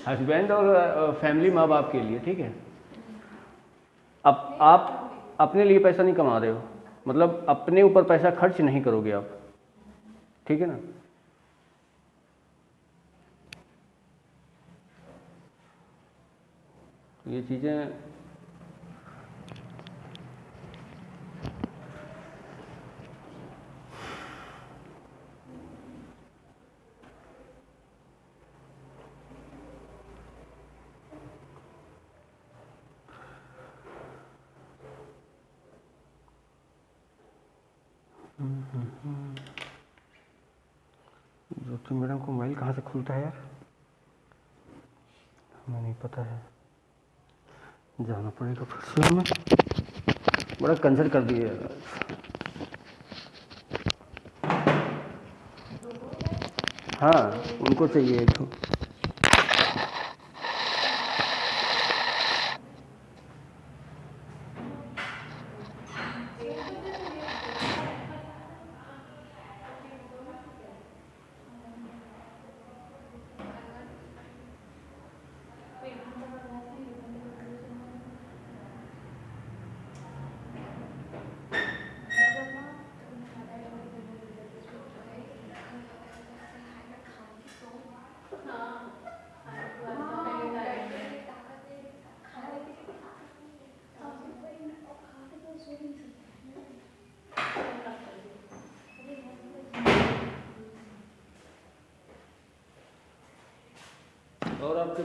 Husband और family, माँ बाप के लिए, ठीक है। अब आप अपने लिए पैसा नहीं कमा रहे हो, मतलब अपने ऊपर पैसा खर्च नहीं करोगे आप, ठीक है ना। ये चीज़ें ज्योति मैडम को मोबाइल कहाँ से खुलता है यार, हमें नहीं पता है, जाना पड़ेगा फिर से हमें। बड़ा कंसल्ट कर दिए यार। हाँ उनको चाहिए एक तो। और आपके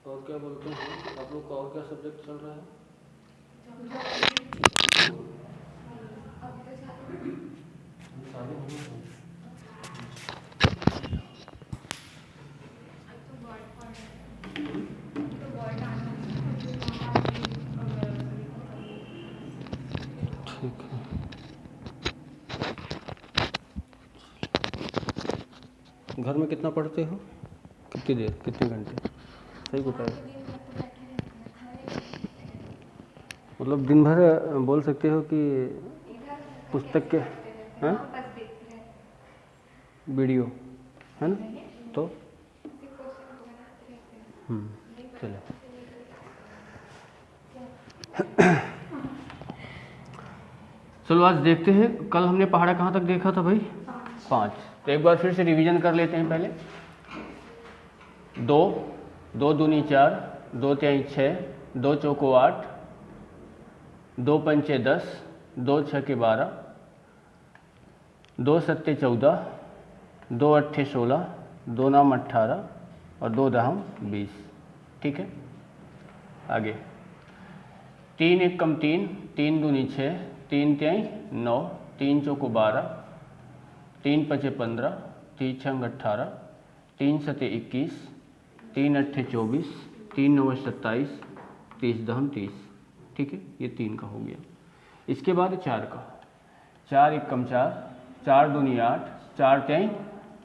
और क्या बोलते हैं आप लोग का, और क्या सब्जेक्ट चल रहा है? ठीक है, घर में कितना पढ़ते हो, कितनी देर, कितने घंटे, सही बताए। मतलब दिन भर बोल सकते हो कि पुस्तक के, हैं, वीडियो है ना, तो चलो। चलो आज देखते हैं, कल हमने पहाड़ा कहाँ तक देखा था भाई, 5। तो एक बार फिर से रिवीजन कर लेते हैं पहले। 2 2 दूनी 4, 2 तिहाई 6, 2 चौको 8, 2 पंचे 10, 2 छके 12, 2 सत्ते 14, 2 अट्ठे 16, 2 नाम 18 और 2 दहम 20, ठीक है। आगे 3 एकम 3, 3 दूनी 6, 3 तिहाई 9, 3 चौको 12, 3 पचे 15, 3 छंग 18, 3 सते 21, 3 अट्ठे 24, 3 नौ 27, 30 दहम 30, ठीक है। ये 3 का हो गया। इसके बाद 4 का, 4 एकम 4, 4 दूनी 8, 4 तिहाई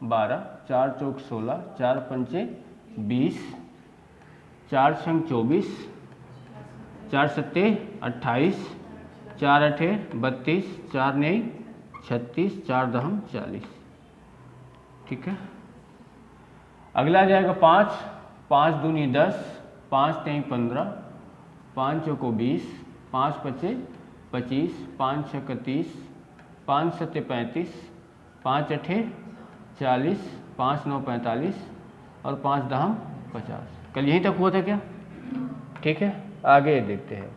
12, 4 चौक 16, 4 पंचे 20, 4 छंग 24, 4 सत्ते 28, 4 अठे 32, 4 नई 36, 4 दहम 40, ठीक है। अगला आ जाएगा 5, 5 दूनी 10, 5 तिहाई 15, 5 चौको 20, 5 पचे 25, 5 छक 30, 5 सत्ते 35, 5 अठे 40, 5 नौ 45 और 5 दहम 50। कल यहीं तक हुआ था क्या, ठीक है। आगे देखते हैं।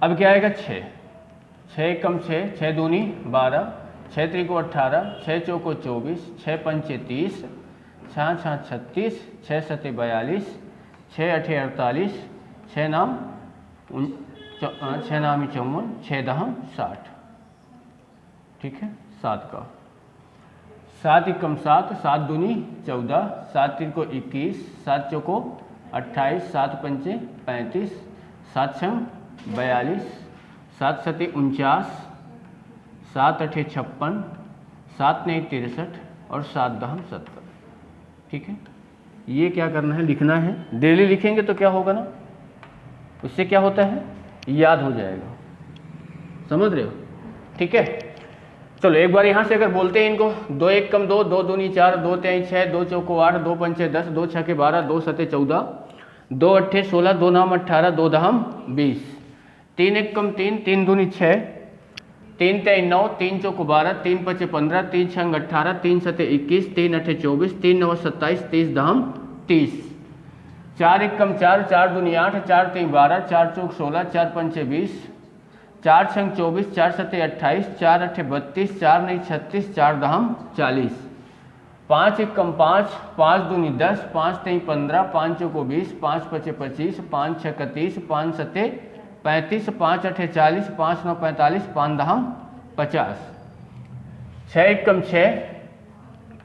अब क्या आएगा 6, 6 एकम 6, 6 दूनी 12, 6 त्रिको 18, 6 चौको 24, 6 पंचे 30, 6 छः 36, 6 सते 42, 6 अठे 48, 6 नाम 54, 6 दहम 60, ठीक है। 7 का, 7 एकम 7, 7 दूनी 14, 7 त्रिको 21, 7 चौको 28, 7 पंचे 35, 7 छः 42, 7 सते 49, 7 अठे 56, 7 नई 63 और 7 दहम 70, ठीक है। ये क्या करना है, लिखना है। डेली लिखेंगे तो क्या होगा ना, उससे क्या होता है, याद हो जाएगा, समझ रहे हो, ठीक है। चलो एक बार यहाँ से अगर बोलते हैं इनको, 2 1 कम 2, 2 दूनी 4, 2 3 6, 2 चौको 8, 2 पंचे 10, 2 छके 12, 2 सते 14, 2 अट्ठे 16, 2 नाम 18, 2 दहम 20, 3 1 कम 3, 3 दूनी 6, 3 3 9, 3 चौको 12, 3 पचे 15, 3 छंग 18, 3 सते 21, 3 अट्ठे 24, 3 9 27, 30 दहम 30, 4 1 कम 4, 4 दूनी 8, 4 3 12, 4 चौक 16, 4 पंचे 20, 4 छंग 24, 4 सते 28, 4 अट्ठे 32, 4 नहीं 36, 4 दहम 40, 5 1 कम 5, 5 दूनी 10, 5 3 15, 5 चौको 20, 5 पचे 25, 5 6 31, 5 सते 35, 5 अट्ठे 40, 5 9 45, 5 दहम 50, 6 1 कम 6,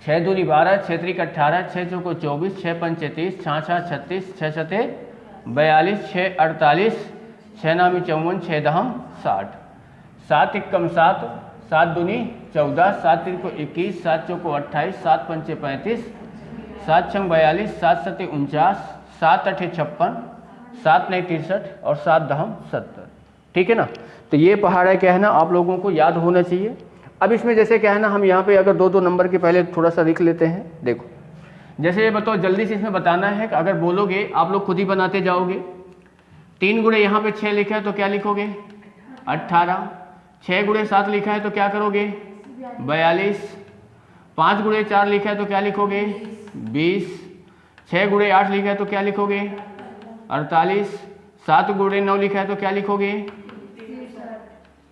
6 दूनी 12, 6 त्रिक 18, 6 चौको 24, 6 पंचे 30, 6 6 36, 6 सते 42, 6 48, 6 नामी 54, 6 दहम 60, 7 1 कम 7, 7 दूनी 14, 7 3 को 21, 7 चौको 28, 7 पंचे 35, 7 छंग 42, 7 सते 49, 7 अट्ठे 56, 7 नहीं 63 और 7 दहम 70। ठीक है ना। तो ये पहाड़ा क्या है ना, आप लोगों को याद होना चाहिए। अब इसमें जैसे क्या है ना, हम यहाँ पे अगर 2 2 नंबर के पहले थोड़ा सा लिख लेते हैं। देखो जैसे ये बताओ, जल्दी से इसमें बताना है कि अगर बोलोगे आप लोग खुद ही बनाते जाओगे। 3 गुणे यहाँ पे 6 लिखा है तो क्या लिखोगे 18, 6 गुणे 7 लिखा है तो क्या करोगे 42, 5 गुणे 4 लिखा है तो क्या लिखोगे 20, 6 गुणे 8 लिखा है तो क्या लिखोगे 48, 7 गुणे 9 लिखा है तो क्या लिखोगे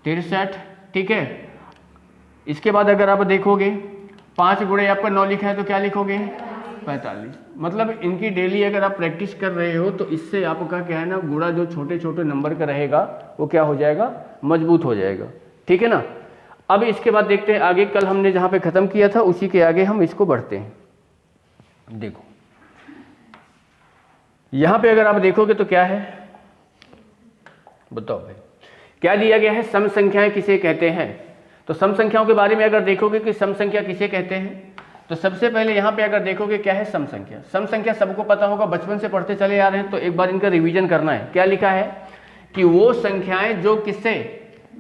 63। ठीक है। इसके बाद अगर आप देखोगे 5 गुणे आपका 9 लिखा है तो क्या लिखोगे 45। मतलब इनकी डेली अगर आप प्रैक्टिस कर रहे हो तो इससे आपका क्या है ना, गुणा जो छोटे छोटे नंबर का रहेगा वो क्या हो जाएगा, मजबूत हो जाएगा। ठीक है ना। अब इसके बाद देखते हैं आगे, कल हमने जहाँ पे ख़त्म किया था उसी के आगे हम इसको बढ़ते हैं। देखो यहाँ पे अगर आप देखोगे तो क्या है, बताओ भाई क्या दिया गया है, सम संख्याएं किसे कहते हैं। तो सम संख्याओं के बारे में अगर देखोगे कि सम संख्या किसे कहते हैं, तो सबसे पहले यहाँ पे अगर देखोगे क्या है सम संख्या। सम संख्या सबको पता होगा, बचपन से पढ़ते चले आ रहे हैं, तो एक बार इनका रिवीजन करना है। क्या लिखा है कि वो संख्याएं जो किससे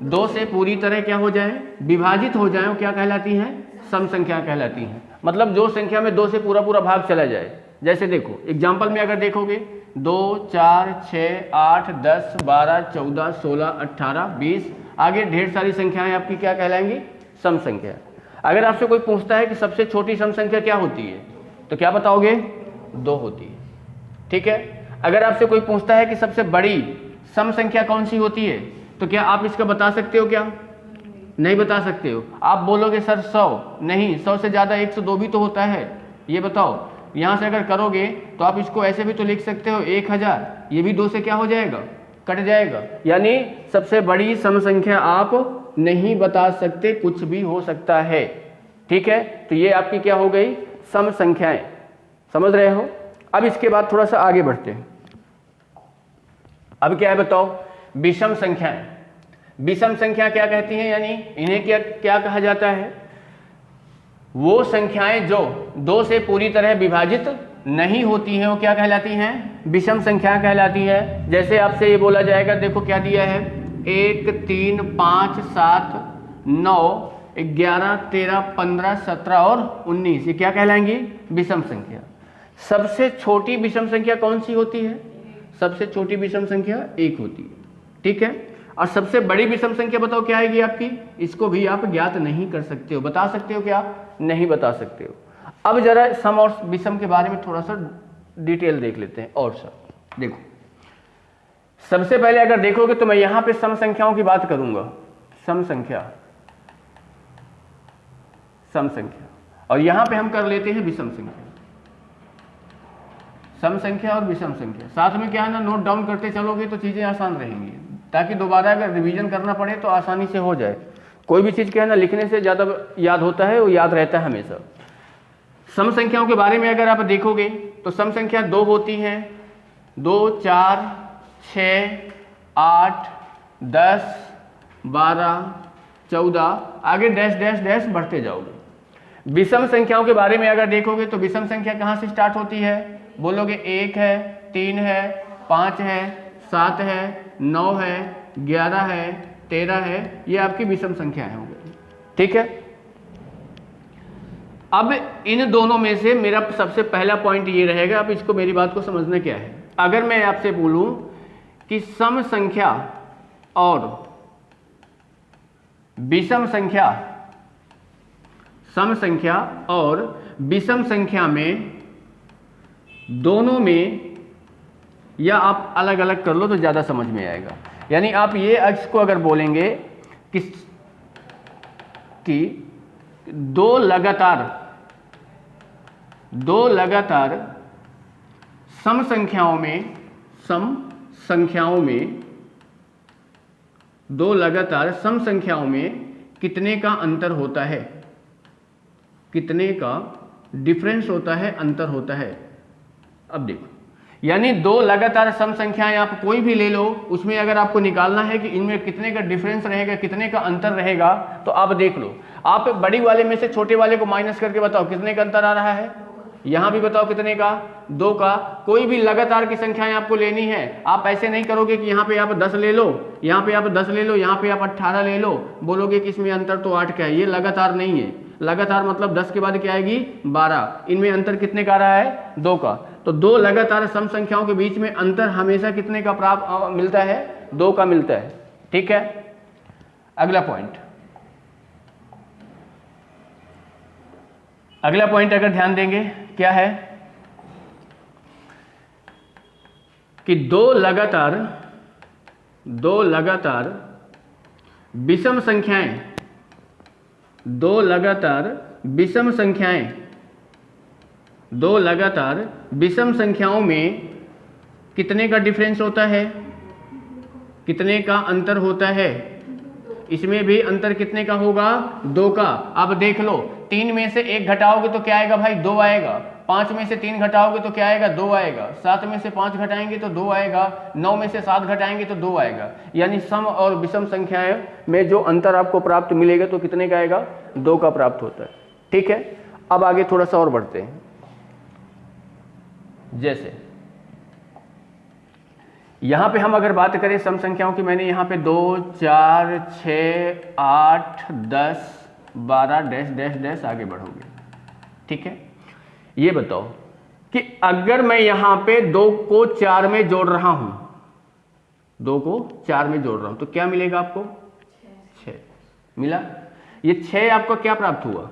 2 से पूरी तरह क्या हो जाए, विभाजित हो जाए, वो क्या कहलाती हैं, सम संख्या कहलाती हैं। मतलब जो संख्या में 2 से पूरा पूरा भाग चला जाए। जैसे देखो एग्जाम्पल में अगर देखोगे 2 4 6 8 10 12 14 16 18 20, आगे ढेर सारी संख्याएं आपकी क्या कहलाएंगी, सम संख्या। अगर आपसे कोई पूछता है कि सबसे छोटी सम संख्या क्या होती है, तो क्या बताओगे 2 होती है। ठीक है। अगर आपसे कोई पूछता है कि सबसे बड़ी सम संख्या कौन सी होती है, तो क्या आप इसका बता सकते हो, क्या नहीं बता सकते हो। आप बोलोगे सर 100, नहीं 100 से ज़्यादा 102 भी तो होता है, ये बताओ। यहाँ से अगर करोगे तो आप इसको ऐसे भी तो लिख सकते हो 1000, ये भी 2 से क्या हो जाएगा, कट जाएगा। यानी सबसे बड़ी सम संख्या आप नहीं बता सकते, कुछ भी हो सकता है। ठीक है। तो ये आपकी क्या हो गई, सम संख्याएं। समझ रहे हो। अब इसके बाद थोड़ा सा आगे बढ़ते हैं। अब क्या है बताओ, विषम संख्याएं। विषम संख्या क्या कहती हैं, यानी इन्हें क्या कहा जाता है, वो संख्याएं जो 2 से पूरी तरह विभाजित नहीं होती हैं, वो क्या कहलाती हैं, विषम संख्या कहलाती है। जैसे आपसे ये बोला जाएगा, देखो क्या दिया है, 1 3 5 7 9 11 13 15 17 और 19, ये क्या कहलाएंगी, विषम संख्या। सबसे छोटी विषम संख्या कौन सी होती है, सबसे छोटी विषम संख्या 1 होती है। ठीक है। और सबसे बड़ी विषम संख्या बताओ क्या आएगी आपकी, इसको भी आप ज्ञात नहीं कर सकते हो। बता सकते हो क्या, नहीं बता सकते हो। अब जरा सम और विषम के बारे में थोड़ा सा डिटेल देख लेते हैं। और सब देखो, सबसे पहले अगर देखोगे तो मैं यहां पे सम संख्याओं की बात करूंगा, सम संख्या, सम संख्या, और यहां पे हम कर लेते हैं विषम संख्या। सम संख्या और विषम संख्या साथ में क्या है ना, नोट डाउन करते चलोगे तो चीजें आसान रहेंगी, ताकि दोबारा अगर रिवीजन करना पड़े तो आसानी से हो जाए। कोई भी चीज क्या है ना, लिखने से ज्यादा याद होता है, वो याद रहता है हमेशा। सम संख्याओं के बारे में अगर आप देखोगे तो सम संख्या 2 होती हैं, 2 4 6 8 10 12 14, आगे डैश डैश डैश बढ़ते जाओगे। विषम संख्याओं के बारे में अगर देखोगे तो विषम संख्या कहाँ से स्टार्ट होती है, बोलोगे 1 है, 3 है, 5 है, 7 है, 9 है, 11 है, 13 है, ये आपकी विषम संख्याएं हो गई। ठीक है। अब इन दोनों में से मेरा सबसे पहला पॉइंट ये रहेगा, अब इसको मेरी बात को समझना क्या है। अगर मैं आपसे बोलूं कि सम संख्या और विषम संख्या, सम संख्या और विषम संख्या में दोनों में, या आप अलग अलग कर लो तो ज़्यादा समझ में आएगा। यानी आप ये अक्ष को अगर बोलेंगे कि दो लगातार सम संख्याओं में दो लगातार सम संख्याओं में कितने का अंतर होता है, कितने का डिफरेंस होता है, अंतर होता है। अब देखो, यानी दो लगातार सम संख्याएं आप कोई भी ले लो, उसमें अगर आपको निकालना है कि इनमें कितने का डिफरेंस रहेगा, कितने का अंतर रहेगा, तो आप देख लो। आप बड़ी वाले में से छोटे वाले को माइनस करके बताओ कितने का अंतर आ रहा है। यहां भी बताओ कितने का, 2 का। कोई भी लगातार की संख्याएं आपको लेनी है, आप ऐसे नहीं करोगे कि यहाँ पे आप 10 ले लो, यहाँ पे आप 10 ले लो, यहाँ पे आप 18 ले लो, बोलोगे कि इसमें अंतर तो 8 का है। ये लगातार नहीं है। लगातार मतलब 10 के बाद क्या आएगी, 12। इनमें अंतर कितने का आ रहा है, 2 का। तो दो लगातार सम संख्याओं के बीच में अंतर हमेशा कितने का प्राप्त मिलता है, 2 का मिलता है। ठीक है। अगला पॉइंट, अगर ध्यान देंगे क्या है कि दो लगातार विषम संख्याएं, दो लगातार विषम संख्याओं में कितने का डिफरेंस होता है, कितने का अंतर होता है। इसमें भी अंतर कितने का होगा, 2 का। अब देख लो, 3 में से 1 घटाओगे तो क्या आएगा भाई, 2 आएगा। 5 में से 3 घटाओगे तो क्या आएगा, 2 आएगा। 7 में से 5 घटाएंगे तो 2 आएगा। 9 में से 7 घटाएंगे तो 2 आएगा। यानी सम और विषम संख्याएं में जो अंतर आपको प्राप्त मिलेगा तो कितने का आएगा, 2 का प्राप्त होता है। ठीक है। अब आगे थोड़ा सा और बढ़ते हैं। जैसे यहां पे हम अगर बात करें सम संख्याओं की, मैंने यहां पे 2, 4, 6, 8, 10, 12 डैश डैश डैश आगे बढ़ोगे। ठीक है। ये बताओ कि अगर मैं यहां पे 2 को 4 में जोड़ रहा हूं, 2 को 4 में जोड़ रहा हूं, तो क्या मिलेगा आपको, 6 मिला। ये 6 आपको क्या प्राप्त हुआ,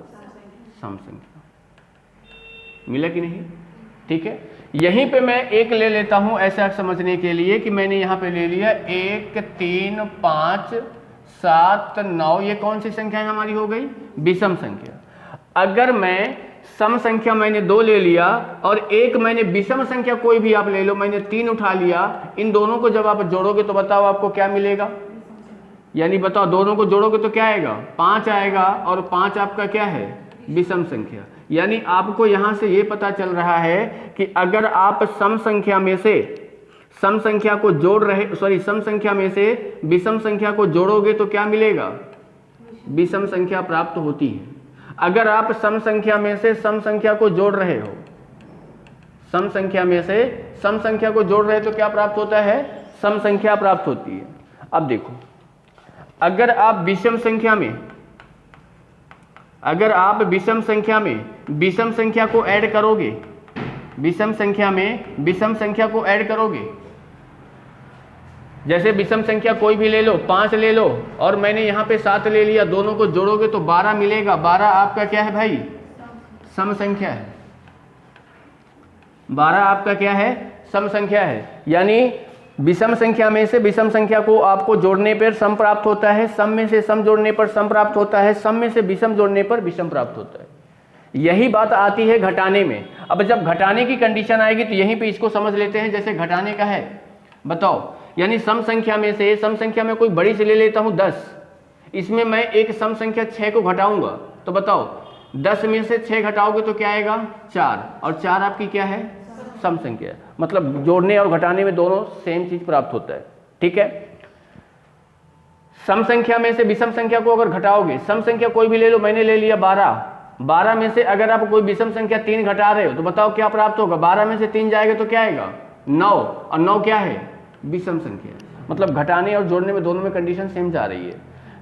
सम संख्या मिला कि नहीं। ठीक है। यहीं पे मैं एक ले लेता हूं ऐसा समझने के लिए कि मैंने यहां पे ले लिया 1, 3, 5, 7, 9। ये कौन सी संख्या हमारी हो गई, विषम संख्या। अगर मैं सम संख्या मैंने 2 ले लिया और एक मैंने विषम संख्या कोई भी आप ले लो, मैंने 3 उठा लिया, इन दोनों को जब आप जोड़ोगे तो बताओ आपको क्या मिलेगा। यानी बताओ दोनों को जोड़ोगे तो क्या आएगा, 5 आएगा। और 5 आपका क्या है, विषम संख्या। यानी आपको यहां से ये पता चल रहा है कि अगर आप सम संख्या में से सम संख्या को जोड़ रहे, सम संख्या में से विषम संख्या को जोड़ोगे तो क्या मिलेगा, विषम संख्या प्राप्त होती है। अगर आप सम संख्या में से सम संख्या को जोड़ रहे हो, सम संख्या में से सम संख्या को जोड़ रहे तो क्या प्राप्त होता है, सम संख्या प्राप्त होती है। अब देखो, अगर आप विषम संख्या में विषम संख्या को ऐड करोगे, विषम संख्या में विषम संख्या को ऐड करोगे, जैसे विषम संख्या कोई भी ले लो, 5 ले लो और मैंने यहां पे 7 ले लिया, दोनों को जोड़ोगे तो 12 मिलेगा। 12 आपका क्या है भाई, सम संख्या है। 12 आपका क्या है, सम संख्या है। यानी विषम संख्या में से विषम संख्या को आपको जोड़ने पर सम प्राप्त होता है, सम में से सम जोड़ने पर सम प्राप्त होता है, सम में से विषम जोड़ने पर विषम प्राप्त होता है। यही बात आती है घटाने में। अब जब घटाने की कंडीशन आएगी तो यहीं पे इसको समझ लेते हैं। जैसे घटाने का है, बताओ, यानी सम संख्या में से, सम संख्या में कोई बड़ी से ले लेता हूं 10, इसमें मैं एक सम संख्या 6 को घटाऊंगा, तो बताओ 10 में से 6 घटाओगे तो क्या आएगा, 4। और 4 आपकी क्या है, सम संख्या। मतलब जोड़ने और घटाने में दोनों सेम चीज प्राप्त होता है। ठीक है। सम संख्या में से विषम संख्या को अगर घटाओगे, सम संख्या कोई भी ले लो, मैंने ले लिया 12, 12 में से अगर आप कोई विषम संख्या 3 घटा रहे हो तो बताओ क्या प्राप्त होगा। 12 में से 3 जाएगा तो क्या आएगा, 9। और 9 क्या है, विषम संख्या। मतलब घटाने और जोड़ने में दोनों में कंडीशन सेम जा रही है।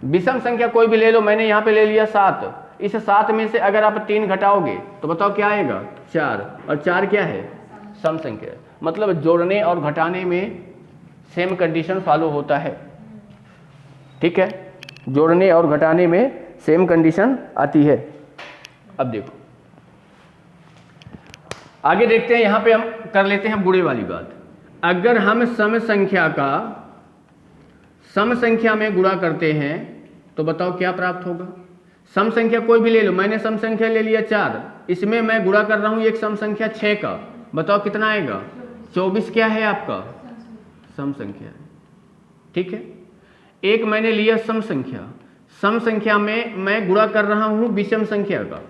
विषम संख्या कोई भी ले लो, मैंने यहाँ पे ले लिया 7, इस 7 में से अगर आप 3 घटाओगे तो बताओ क्या आएगा 4, और 4 क्या है सम संख्या है। मतलब जोड़ने और घटाने में सेम कंडीशन फॉलो होता है, ठीक है, जोड़ने और घटाने में सेम कंडीशन आती है। अब देखो आगे देखते हैं, यहां पे हम कर लेते हैं बुरे वाली बात। अगर हम सम संख्या का सम संख्या में गुणा करते हैं तो बताओ क्या प्राप्त होगा। सम संख्या कोई भी ले लो, मैंने सम संख्या ले लिया 4, इसमें मैं गुणा कर रहा हूं एक सम संख्या 6 का, बताओ कितना आएगा 24 क्या है आपका सम संख्या है, ठीक है। एक मैंने लिया सम संख्या, सम संख्या में मैं गुणा कर रहा हूं विषम संख्या का,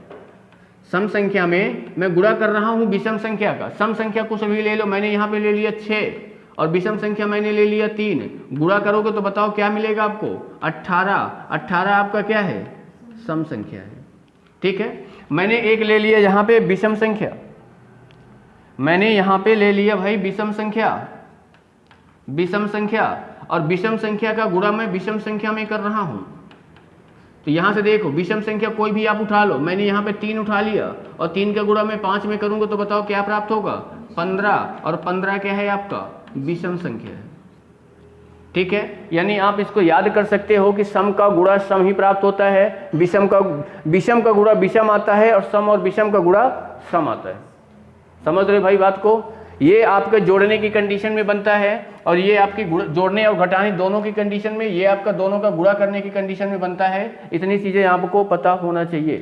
सम संख्या में मैं गुणा कर रहा हूं विषम संख्या का। सम संख्या कुछ भी ले लो, मैंने यहां पे ले लिया 6 और विषम संख्या मैंने ले लिया 3, गुणा करोगे तो बताओ क्या मिलेगा आपको 18। 18 आपका क्या है सम संख्या है, ठीक है। मैंने एक ले लिया यहाँ पे विषम संख्या, मैंने यहाँ पे ले लिया भाई विषम संख्या, विषम संख्या, और विषम संख्या का गुणा मैं विषम संख्या में कर रहा हूं। तो यहां से देखो विषम संख्या कोई भी आप उठा लो, मैंने यहाँ पे 3 उठा लिया और 3 का गुणा मैं 5 में करूंगा तो बताओ क्या प्राप्त होगा 15, और 15 क्या है आपका विषम संख्या है, ठीक है। यानी आप इसको याद कर सकते हो कि सम का गुणा सम ही प्राप्त होता है, विषम का गुणा विषम आता है, और सम और विषम का गुणा सम आता है। समझ रहे भाई बात को। ये आपके जोड़ने की कंडीशन में बनता है, और ये आपकी जोड़ने और घटाने दोनों की कंडीशन में, ये आपका दोनों का गुणा करने की कंडीशन में बनता है। इतनी चीजें आपको पता होना चाहिए,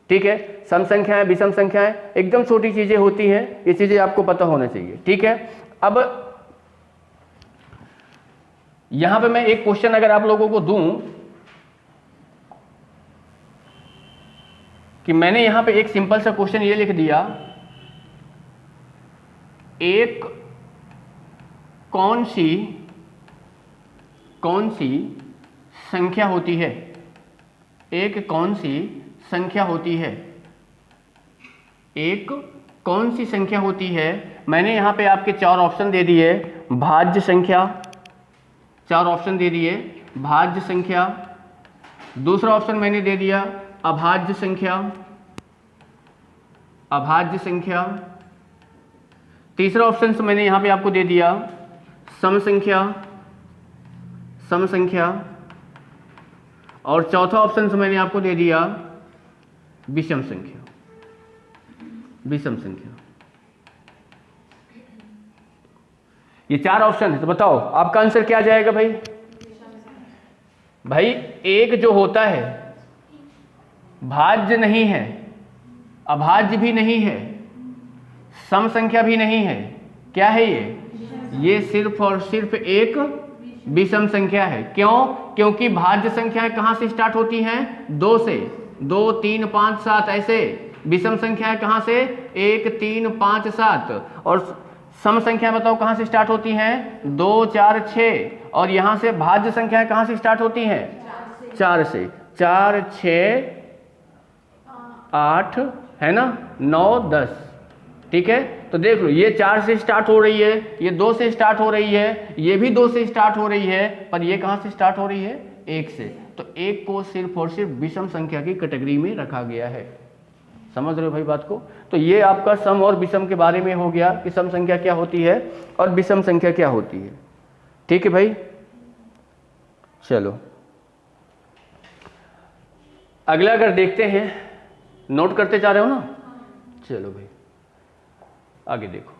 ठीक है। सम संख्याएं विषम संख्याएं एकदम छोटी चीजें होती हैं, ये चीजें आपको पता होना चाहिए, ठीक है। अब यहां पे मैं एक क्वेश्चन अगर आप लोगों को दूं कि मैंने यहां पे एक सिंपल सा क्वेश्चन ये लिख दिया, एक कौन सी संख्या होती है, एक कौन सी संख्या होती है, एक कौन सी संख्या होती है। मैंने यहां पे आपके 4 ऑप्शन दे दिए, भाज्य संख्या, 4 ऑप्शन दे दिए, भाज्य संख्या, दूसरा ऑप्शन मैंने दे दिया अभाज्य संख्या, अभाज्य संख्या, तीसरा ऑप्शन मैंने यहां पे आपको दे दिया सम संख्या, सम संख्या, और चौथा ऑप्शन मैंने आपको दे दिया विषम संख्या, विषम संख्या। ये 4 ऑप्शन है, तो बताओ आपका आंसर क्या जाएगा भाई। भाई एक जो होता है भाज्य नहीं है, अभाज्य भी नहीं है, सम संख्या भी नहीं है, क्या है ये सिर्फ और सिर्फ एक विषम संख्या है। क्यों? क्योंकि भाज्य संख्याएं कहां से स्टार्ट होती हैं 2 से, 2 3 5 7 ऐसे। विषम संख्याएं कहां से 1 3 5 7, और सम संख्या बताओ कहां से स्टार्ट होती हैं 2 4 6, और यहां से भाज्य संख्याएं कहां से स्टार्ट होती हैं 4 से, 4 6 8 है ना 9 10, ठीक है। तो देख लो ये 4 से स्टार्ट हो रही है, ये 2 से स्टार्ट हो रही है, ये भी 2 से स्टार्ट हो रही है, पर ये कहां से स्टार्ट हो रही है 1 से। तो 1 को सिर्फ और सिर्फ विषम संख्या की कैटेगरी में रखा गया है। समझ रहे हो भाई बात को। तो ये आपका सम और विषम के बारे में हो गया कि सम संख्या क्या होती है और विषम संख्या क्या होती है, ठीक है भाई। चलो अगला अगर देखते हैं, नोट करते जा रहे हो ना, चलो भाई आगे देखो।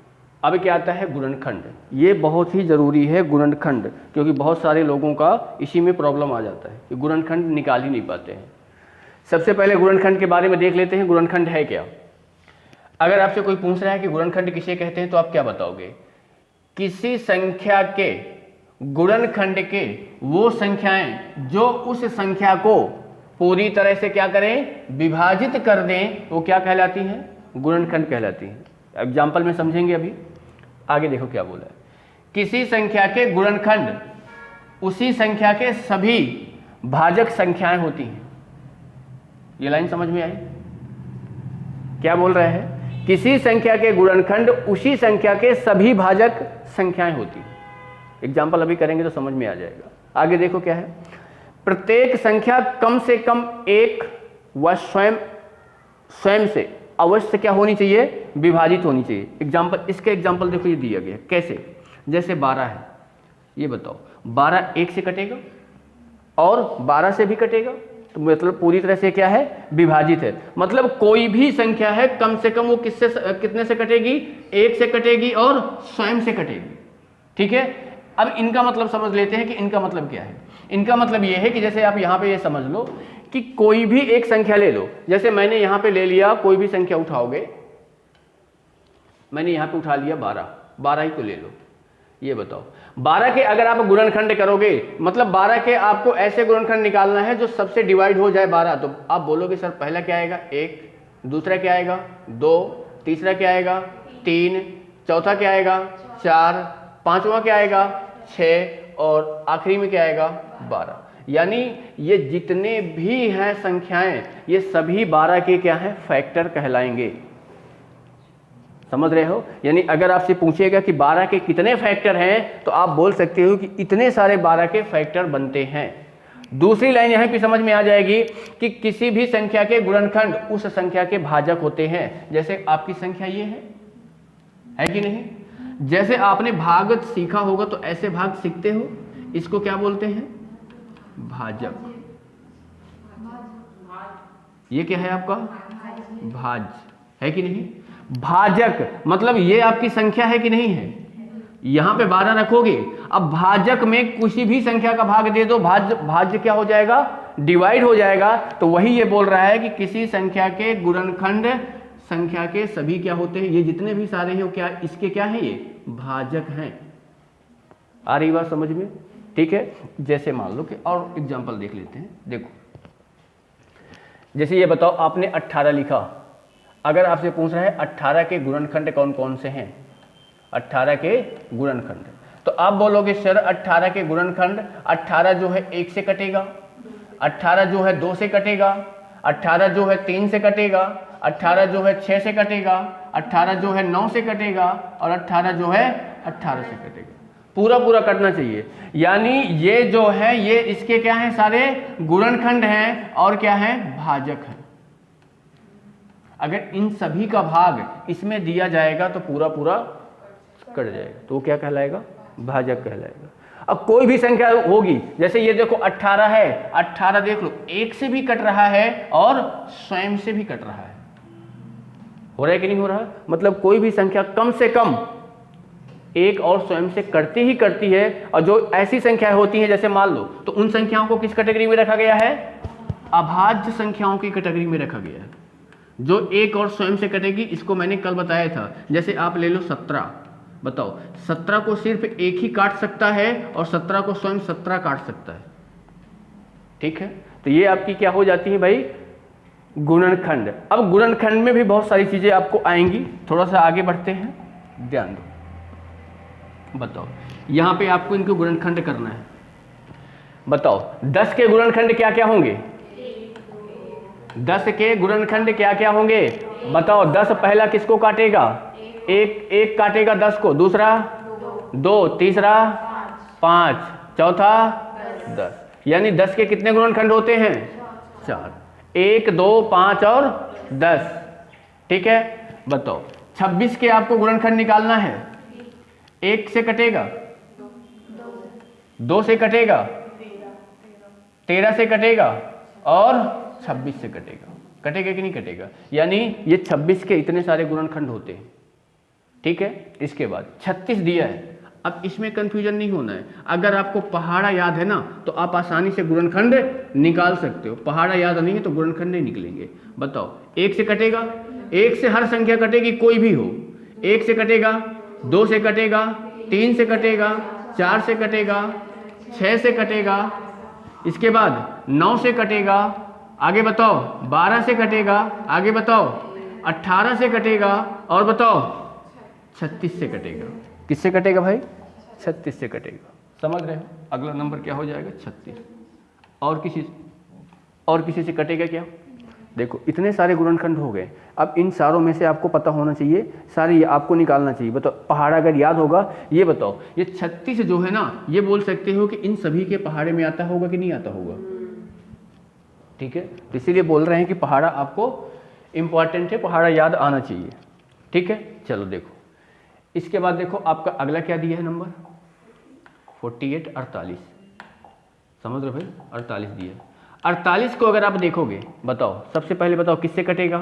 अब क्या आता है गुणनखंड। ये बहुत ही जरूरी है गुणनखंड, क्योंकि बहुत सारे लोगों का इसी में प्रॉब्लम आ जाता है कि गुणनखंड निकाल ही नहीं पाते हैं। सबसे पहले गुणनखंड के बारे में देख लेते हैं, गुणनखंड है क्या। अगर आपसे कोई पूछ रहा है कि गुणनखंड किसे कहते हैं, तो आप क्या बताओगे। किसी संख्या के गुणनखंड के वो संख्याएं जो उस संख्या को पूरी तरह से क्या करें, विभाजित कर दें, वो क्या कहलाती हैं, गुणनखंड कहलाती हैं। एग्जाम्पल में समझेंगे अभी, आगे देखो क्या बोला है। किसी संख्या के गुणनखंड उसी संख्या के सभी भाजक संख्याएं होती हैं। ये लाइन समझ में आई, क्या बोल रहे हैं। किसी संख्या के गुणनखंड उसी संख्या के सभी भाजक संख्याएं होती हैं। एग्जाम्पल अभी करेंगे तो समझ में आ जाएगा। आगे देखो क्या है। प्रत्येक संख्या कम से कम एक व स्वयं से अवश्य क्या होनी चाहिए, विभाजित होनी चाहिए। एग्जाम्पल, इसके एग्जाम्पल देखो ये दिया गया कैसे, जैसे 12 है, ये बताओ 12 एक से कटेगा और 12 से भी कटेगा, तो मतलब पूरी तरह से क्या है, विभाजित है। मतलब कोई भी संख्या है कम से कम वो कितने से कटेगी, एक से कटेगी और स्वयं से कटेगी। ठीक है, अब इनका मतलब समझ लेते हैं कि इनका मतलब क्या है। इनका मतलब ये है कि जैसे आप यहाँ पे ये समझ लो कि कोई भी एक संख्या ले लो, जैसे मैंने यहाँ पे ले लिया, कोई भी संख्या उठाओगे, मैंने यहाँ पे उठा लिया 12 ही तो ले लो। ये बताओ 12 के अगर आप गुणनखंड करोगे, मतलब 12 के आपको ऐसे गुणनखंड निकालना है जो सबसे डिवाइड हो जाए 12, तो आप बोलोगे सर पहला क्या आएगा 1, दूसरा क्या आएगा 2, तीसरा क्या आएगा 3, चौथा क्या आएगा 4, पांचवा क्या आएगा 6 और आखिरी में क्या आएगा 12। यानी ये जितने भी हैं संख्याएं, ये सभी 12 के क्या हैं, फैक्टर कहलाएंगे। समझ रहे हो? यानी अगर आपसे पूछेगा कि 12 के कितने फैक्टर हैं, तो आप बोल सकते हो कि इतने सारे 12 के फैक्टर बनते हैं। दूसरी लाइन यहाँ पे समझ में आ जाएगी कि किसी भी संख्या के गुणनखंड उस संख्या के भाजक होते हैं। जैसे आपकी संख्या ये है कि नहीं? जैसे आपने भाग सीखा होगा तो ऐसे भाग सीखते हो, इसको क्या बोलते हैं, भाजक। ये क्या है आपका, भाज, है कि नहीं? भाजक मतलब ये आपकी संख्या है कि नहीं है? यहां पे 12 रखोगे, अब भाजक में किसी भी संख्या का भाग दे दो, भाज्य क्या हो जाएगा, डिवाइड हो जाएगा। तो वही ये बोल रहा है कि किसी संख्या के गुणनखंड संख्या के सभी क्या होते हैं, ये जितने भी सारे हैं वो क्या, इसके क्या है, ये भाजक हैं। आ रही बात समझ में? ठीक है, जैसे मान लो कि और एग्जांपल देख लेते हैं। देखो जैसे ये बताओ, आपने 18 लिखा, अगर आपसे पूछ रहा है 18 के गुणनखंड कौन कौन से हैं, 18 के गुणनखंड, तो आप बोलोगे सर 18 के गुणनखंड, 18 जो है 1 से कटेगा, 18 जो है 2 से कटेगा, 18 जो है 3 से कटेगा, 18 जो है 6 से कटेगा, 18 जो है 9 से कटेगा और 18 जो है 18 से कटेगा। पूरा पूरा कटना चाहिए। यानी ये जो है ये इसके क्या हैं, सारे गुणनखंड हैं और क्या है, भाजक है। अगर इन सभी का भाग इसमें दिया जाएगा तो पूरा पूरा कट जाएगा, तो वो क्या कहलाएगा, भाजक कहलाएगा। अब कोई भी संख्या होगी, जैसे ये देखो 18 है, 18 देख लो 1 से भी कट रहा है और स्वयं से भी कट रहा है। हो रहा है कि नहीं हो रहा? मतलब कोई भी संख्या कम से कम एक और स्वयं से करती ही करती है। और जो ऐसी संख्याएं होती हैं, जैसे मान लो, तो उन संख्याओं को किस कैटेगरी में रखा गया है, अभाज्य संख्याओं की कैटेगरी में रखा गया है। जो एक और स्वयं से कटेगी, इसको मैंने कल बताया था। जैसे आप ले लो 17, बताओ 17 को सिर्फ एक ही काट सकता है और 17 को स्वयं 17 काट सकता है। ठीक है, तो ये आपकी क्या हो जाती है भाई, गुणनखंड। अब गुणनखंड में भी बहुत सारी चीजें आपको आएंगी, थोड़ा सा आगे बढ़ते हैं, ध्यान दो। बताओ यहां पे आपको इनको गुणनखंड करना है। बताओ 10 के गुणनखंड क्या क्या होंगे, 10 के गुणनखंड क्या क्या होंगे, बताओ। 10 पहला किसको काटेगा, एक काटेगा 10 को, दूसरा 2, तीसरा 5, चौथा 10। यानी 10 के कितने गुणनखंड होते हैं, 4, 1, 2, 5 और 10। ठीक है, बताओ 26 के आपको गुणनखंड निकालना है। 1 से कटेगा, 2 से कटेगा, 13 से कटेगा और 26 से कटेगा। कटेगा कि नहीं कटेगा? यानी ये 26 के इतने सारे गुणनखंड होते हैं। ठीक है, इसके बाद 36 दिया है। अब इसमें कंफ्यूजन नहीं होना है। अगर आपको पहाड़ा याद है ना, तो आप आसानी से गुणनखंड निकाल सकते हो। पहाड़ा याद नहीं है तो गुणनखंड नहीं निकलेंगे। बताओ 1 से कटेगा, 1 से हर संख्या कटेगी, कोई भी हो। 1 से कटेगा, 2 से कटेगा, 3 से कटेगा, 4 से कटेगा, 6 से कटेगा, इसके बाद 9 से कटेगा, आगे बताओ 12 से कटेगा, आगे बताओ 18 से कटेगा और बताओ 36 से कटेगा। किससे कटेगा भाई? 36 से कटेगा। समझ रहे हो? अगला नंबर क्या हो जाएगा? 36। और किसी से कटेगा क्या? देखो इतने सारे गुणनखंड हो गए। अब इन सारों में से आपको पता होना चाहिए, सारे ये आपको निकालना चाहिए। बताओ पहाड़ा अगर याद होगा, ये बताओ ये 36 जो है ना, ये बोल सकते हो कि इन सभी के पहाड़े में आता होगा कि नहीं आता होगा? ठीक है, तो इसीलिए बोल रहे हैं कि पहाड़ा आपको इम्पॉर्टेंट है, पहाड़ा याद आना चाहिए। ठीक है, चलो देखो इसके बाद देखो आपका अगला क्या दिया है नंबर 48 48, समझ रहे भाई, 48 दिया। 48 को अगर आप देखोगे, बताओ सबसे पहले बताओ किससे कटेगा,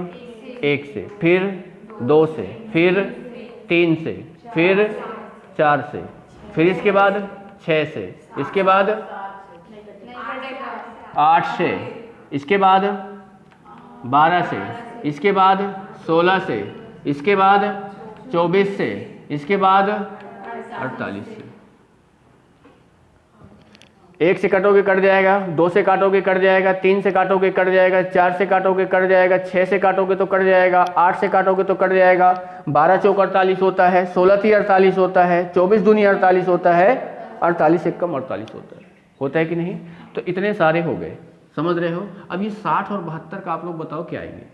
1 से, फिर 2 से, फिर 3 से, फिर 4 से, फिर इसके बाद 6 से, इसके बाद 8 से, इसके बाद 12 से, इसके बाद 16 से, इसके बाद 24 से, इसके बाद 48 से। 1 से काटोगे कट जाएगा, 2 से काटोगे कट जाएगा, 3 से काटोगे कट जाएगा, 4 से काटोगे कट जाएगा, 6 से काटोगे तो कट जाएगा, 8 से काटोगे तो कट जाएगा, 12 चौक 48 होता है, 16 थी 48 होता है, 24 दूनी 48 होता है, 48 एक कम 48 होता है कि नहीं। तो इतने सारे हो गए, समझ रहे हो। अब ये 60 और 72 का आप लोग बताओ क्या आएंगे।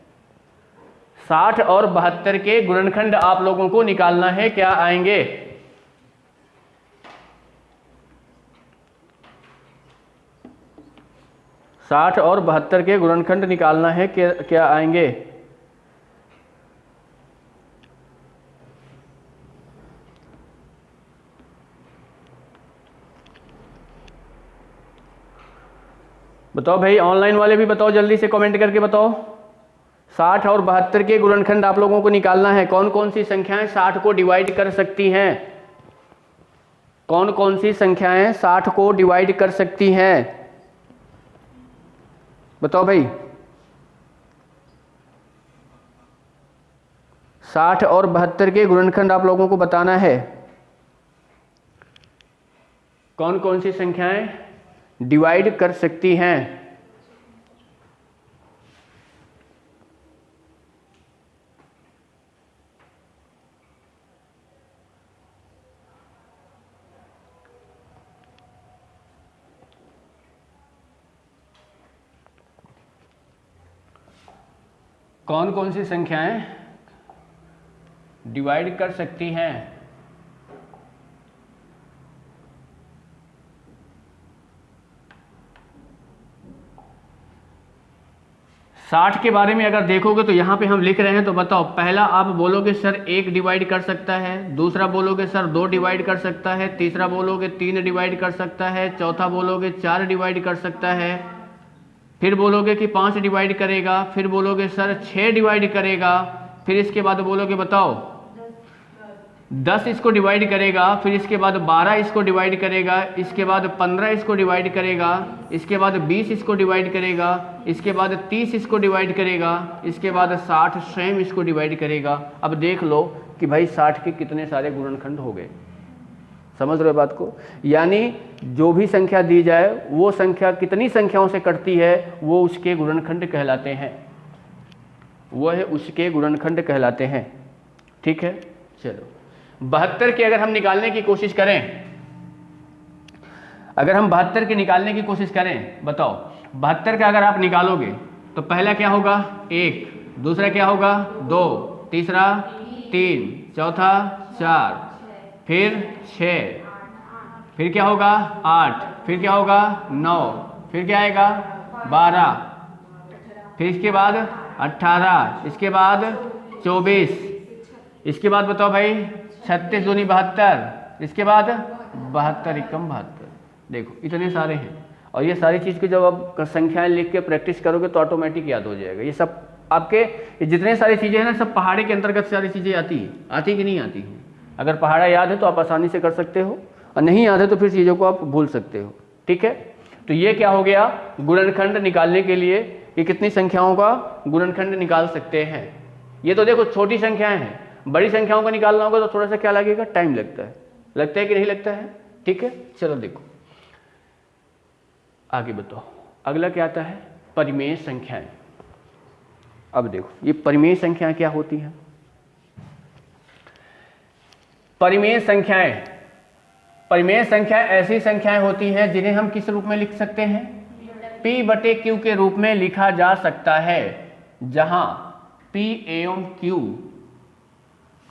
60 और 72 के गुणनखंड आप लोगों को निकालना है, क्या आएंगे। 60 और 72 के गुणनखंड निकालना है, क्या आएंगे। बताओ भाई, ऑनलाइन वाले भी बताओ, जल्दी से कमेंट करके बताओ। 60 और 72 के गुणनखंड आप लोगों को निकालना है। कौन कौन सी संख्याएं 60 को डिवाइड कर सकती हैं, कौन कौन सी संख्याएं 60 को डिवाइड कर सकती हैं, बताओ भाई। 60 और 72 के गुणनखंड आप लोगों को बताना है। कौन कौन सी संख्याएं डिवाइड कर सकती हैं। कौन कौन सी संख्याएं डिवाइड कर सकती हैं। 60 के बारे में अगर देखोगे तो यहाँ पे हम लिख रहे हैं, तो बताओ पहला आप बोलोगे सर 1 डिवाइड कर सकता है, दूसरा बोलोगे सर 2 डिवाइड कर सकता है, तीसरा बोलोगे 3 डिवाइड कर सकता है, चौथा बोलोगे 4 डिवाइड कर सकता है, फिर बोलोगे कि 5 डिवाइड करेगा, फिर बोलोगे सर 6 डिवाइड करेगा, फिर इसके बाद बोलोगे बताओ 10 इसको डिवाइड करेगा, फिर इसके बाद 12 इसको डिवाइड करेगा, इसके बाद 15 इसको डिवाइड करेगा, इसके बाद 20 इसको डिवाइड करेगा, इसके बाद 30 इसको डिवाइड करेगा, इसके बाद 60 स्वयं इसको डिवाइड करेगा। अब देख लो कि भाई 60 के कितने सारे गुणनखंड हो गए। समझ रहे हो बात को। यानी जो भी संख्या दी जाए वो संख्या कितनी संख्याओं से कटती है वो उसके गुणनखंड कहलाते हैं, वह उसके गुणनखंड कहलाते हैं। ठीक है, चलो 72 के अगर हम निकालने की कोशिश करें, अगर हम 72 के निकालने की कोशिश करें, बताओ 72 का अगर आप निकालोगे तो पहला क्या होगा 1, दूसरा क्या होगा 2, तीसरा 3, चौथा 4, फिर 6, फिर क्या होगा 8, फिर क्या होगा 9, फिर क्या आएगा 12, फिर इसके बाद 18, इसके बाद 24, इसके बाद बताओ भाई 36 दूनी 72, इसके बाद 72 एकम 72। देखो इतने सारे हैं, और ये सारी चीज़ की जब आप संख्याएं लिख के प्रैक्टिस करोगे तो ऑटोमेटिक याद हो जाएगा। ये सब आपके ये जितने सारी चीज़ें हैं ना, सब पहाड़े के अंतर्गत सारी चीज़ें आती कि नहीं आती हैं। अगर पहाड़ा याद है तो आप आसानी से कर सकते हो, और नहीं याद है तो फिर चीज़ों को आप भूल सकते हो। ठीक है, तो ये क्या हो गया गुणनखंड निकालने के लिए कि कितनी संख्याओं का गुणनखंड निकाल सकते हैं। ये तो देखो छोटी संख्याएं हैं, बड़ी संख्याओं का निकालना होगा तो थोड़ा सा क्या लगेगा, टाइम लगता है कि नहीं लगता है। ठीक है, चलो देखो आगे बताओ अगला क्या आता है, परिमेय संख्याएं। अब देखो ये परिमेय संख्याएं क्या होती हैं। परिमेय संख्याएं ऐसी संख्याएं होती हैं जिन्हें हम किस रूप में लिख सकते हैं, P/Q के रूप में लिखा जा सकता है, जहां P एवं Q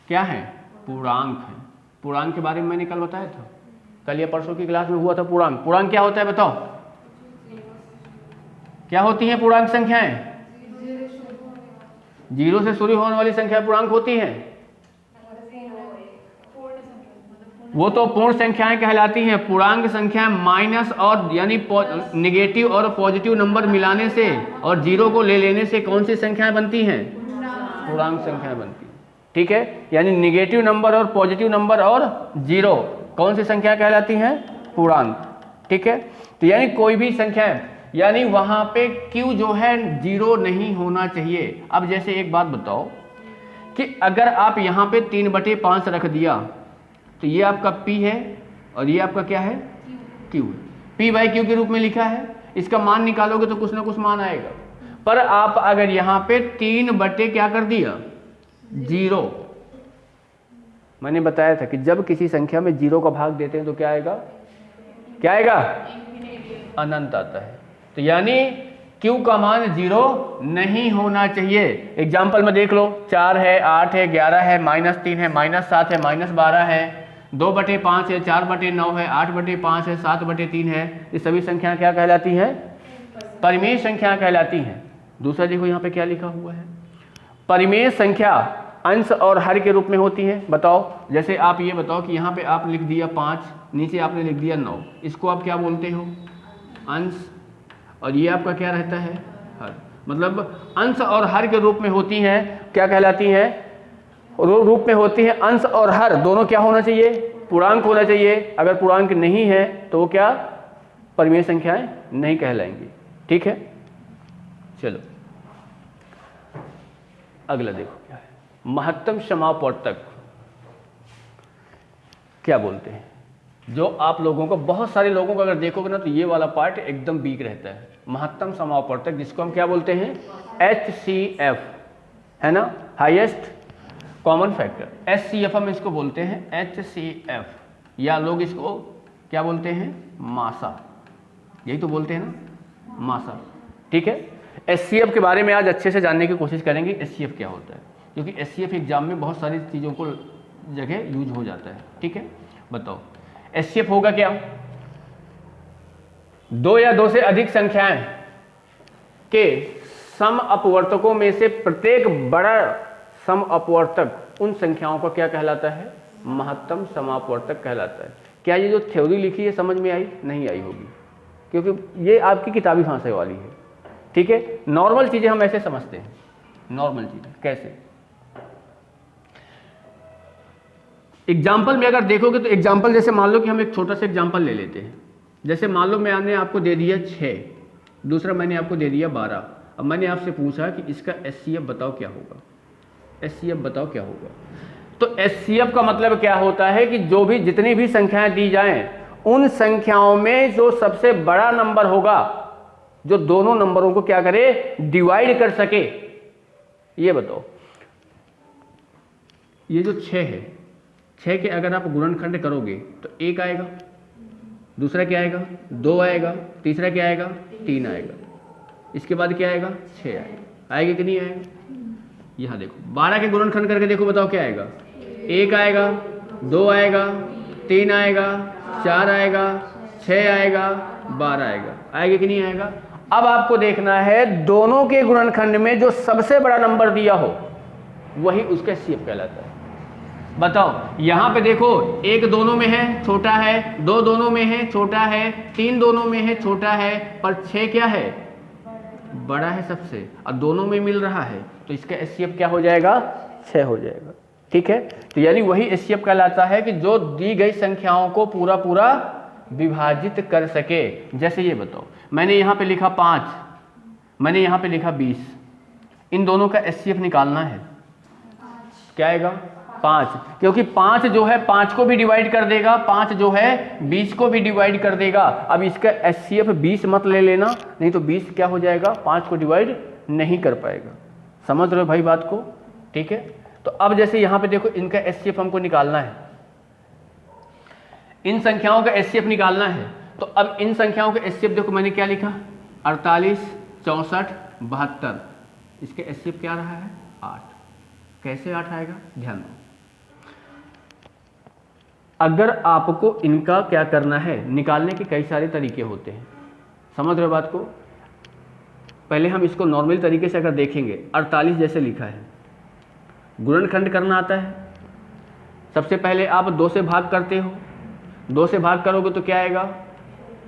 क्या है, पूर्णांक है। पूर्णांक के बारे में मैंने कल बताया था, कल या परसों की क्लास में हुआ था। पूर्णांक क्या होता है बताओ, क्या होती हैं पूर्णांक संख्याएं? जीरो से शुरू होने वाली संख्या पूर्णांक होती हैं। वो तो पूर्ण संख्याएं कहलाती हैं। पूर्णांक संख्याएं माइनस और यानी निगेटिव और पॉजिटिव नंबर मिलाने से और जीरो को ले लेने से कौन सी संख्याएं बनती हैं? पूर्णांक संख्याएं बनती हैं। ठीक है, यानी निगेटिव नंबर और पॉजिटिव नंबर और जीरो कौन सी संख्या कहलाती हैं? पूर्णांक। ठीक है, तो यानी कोई भी संख्या, यानी वहां पे Q जो है जीरो नहीं होना चाहिए। अब जैसे एक बात बताओ कि अगर आप यहाँ पे 3/5 रख दिया तो ये आपका P है और ये आपका क्या है? Q है। P/Q के रूप में लिखा है। इसका मान निकालोगे तो कुछ ना कुछ मान आएगा। पर आप अगर यहाँ पे 3 क्या कर दिया? 0। मैंने बताया था कि जब किसी संख्या में 0 का भाग देते हैं तो क्या आएगा? क्या आएगा? अनंत आता है। तो यानी Q का मान 0 नहीं होना चाहिए। एग्जाम्पल में देख लो, 4 है, 8 है, 11 है, -3 है, -7 है, -12 है, 2/5 है, 4/9 है, 8/5 है, 7/3 है। ये सभी संख्या क्या कहलाती हैं? परिमेय संख्या कहलाती हैं। दूसरा देखो यहाँ पे क्या लिखा हुआ है, परिमेय संख्या अंश और हर के रूप में होती है। बताओ, जैसे आप ये बताओ कि यहाँ पे आप लिख दिया 5, नीचे आपने लिख दिया 9, इसको आप क्या बोलते हो? अंश। और ये आपका क्या रहता है? हर। मतलब अंश और हर के रूप में होती हैं। क्या कहलाती हैं? रूप में होती है। अंश और हर दोनों क्या होना चाहिए? पूर्णांक होना चाहिए। अगर पूर्णांक नहीं है तो वो क्या? परिमेय संख्याएं नहीं कहलाएंगी। ठीक है, चलो अगला देखो क्या है, महत्तम समापवर्तक क्या बोलते हैं? जो आप लोगों को, बहुत सारे लोगों को अगर देखोगे ना तो ये वाला पार्ट एकदम वीक रहता है। महत्तम समापवर्तक जिसको हम क्या बोलते हैं? HCF, है ना, हाईएस्ट कॉमन फैक्टर। HCF हम इसको बोलते हैं HCF, या लोग इसको क्या बोलते हैं? मासा। यही तो बोलते हैं ना, मासा। ठीक है, HCF के बारे में आज अच्छे से जानने की कोशिश करेंगे। HCF क्या होता है, क्योंकि HCF एग्जाम में बहुत सारी चीज़ों को जगह यूज हो जाता है। ठीक है, बताओ HCF होगा क्या? 2 या 2 से अधिक संख्याएं के सम अपवर्तकों में से प्रत्येक बड़ा सम अपवर्तक उन संख्याओं को क्या कहलाता है? महत्तम समापवर्तक कहलाता है। क्या ये जो थ्योरी लिखी है समझ में आई? नहीं आई होगी, क्योंकि ये आपकी किताबी भाषा वाली है। ठीक है, नॉर्मल चीजें हम ऐसे समझते हैं। नॉर्मल चीजें कैसे? एग्जाम्पल में अगर देखोगे तो एग्जाम्पल, जैसे मान लो कि हम एक छोटा सा एग्जाम्पल ले लेते हैं। जैसे मान लो मैंने आपको दे दिया 6, दूसरा मैंने आपको दे दिया 12। अब मैंने आपसे पूछा कि इसका HCF बताओ क्या होगा? HCF बताओ क्या होगा? तो HCF का मतलब क्या होता है कि जो भी जितनी भी संख्याएं दी जाएं उन संख्याओं में जो सबसे बड़ा नंबर होगा, जो दोनों नंबरों को क्या करे? डिवाइड कर सके। ये बताओ, ये जो 6 है, 6 के अगर आप गुणनखंड करोगे तो 1 आएगा, दूसरा क्या आएगा? 2 आएगा, तीसरा क्या आएगा? 3 आएगा, इसके बाद क्या आएगा? 6 आएगा। आएगा कि नहीं आएगा? यहाँ देखो, 12 के गुणनखंड करके देखो, बताओ क्या आएगा? 1 आएगा, 2 आएगा, 3 आएगा, 4 आएगा, 6 आएगा, 12 आएगा। आएगा कि नहीं आएगा? अब आपको देखना है दोनों के गुणनखंड में जो सबसे बड़ा नंबर दिया हो वही उसका HCF कहलाता है। बताओ, यहां पे देखो, 1 दोनों में है, छोटा है, 2 दोनों में है, छोटा है, 3 दोनों में है, छोटा है, पर 6 क्या है? बड़ा है सबसे, और दोनों में मिल रहा है, तो इसका HCF क्या हो जाएगा? 6 हो जाएगा। ठीक है, तो यानी वही HCF कहलाता है कि जो दी गई संख्याओं को पूरा पूरा विभाजित कर सके। जैसे ये बताओ, मैंने यहाँ पे लिखा 5, मैंने यहाँ पे लिखा 20, इन दोनों का HCF निकालना है। क्या आएगा? 5, क्योंकि 5 जो है 5 को भी डिवाइड कर देगा, 5 जो है 20 को भी डिवाइड कर देगा। अब इसका HCF 20 मत ले लेना, नहीं तो 20 क्या हो जाएगा? 5 को डिवाइड नहीं कर पाएगा। समझ रहे हो भाई बात को? ठीक है, तो अब जैसे यहाँ पे देखो, इनका HCF हमको निकालना है, इन संख्याओं का HCF निकालना है। तो अब इन संख्याओं का HCF देखो, मैंने क्या लिखा? 48, 64, 72। इसके HCF क्या रहा है? 8। कैसे 8 आएगा? ध्यान दो, अगर आपको इनका क्या करना है, निकालने के कई सारे तरीके होते हैं। समझ रहे हो बात को? पहले हम इसको नॉर्मल तरीके से अगर देखेंगे, 48 जैसे लिखा है, गुणनखंड करना आता है। सबसे पहले आप 2 से भाग करते हो, 2 से भाग करोगे तो क्या आएगा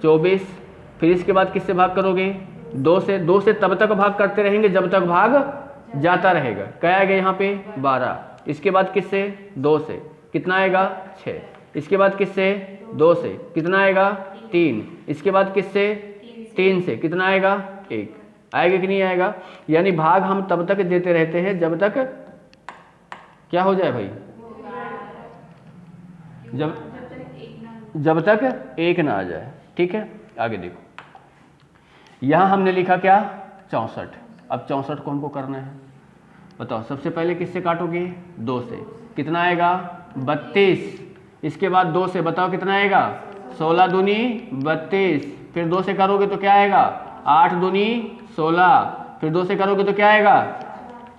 24, फिर इसके बाद किससे भाग करोगे 2 से, 2 से तब तक भाग करते रहेंगे जब तक भाग जाता रहेगा। क्या आएगा यहाँ पे 12, इसके बाद किससे 2 से कितना आएगा 6, इसके बाद किससे 2 से कितना आएगा 3, इसके बाद किससे 3 से कितना आएगा 1, आएगा कि नहीं आएगा। यानी भाग हम तब तक देते रहते हैं जब तक क्या हो जाए भाई, जब तक 1 ना आ जाए। ठीक है, आगे देखो, यहां हमने लिखा क्या 64। अब 64 को हमको करना है, बताओ सबसे पहले किससे काटोगे 2 से, कितना आएगा 32, इसके बाद 2 से बताओ कितना आएगा 16 दूनी 32, फिर 2 से करोगे तो क्या आएगा 8 दूनी 16, फिर 2 से करोगे तो क्या आएगा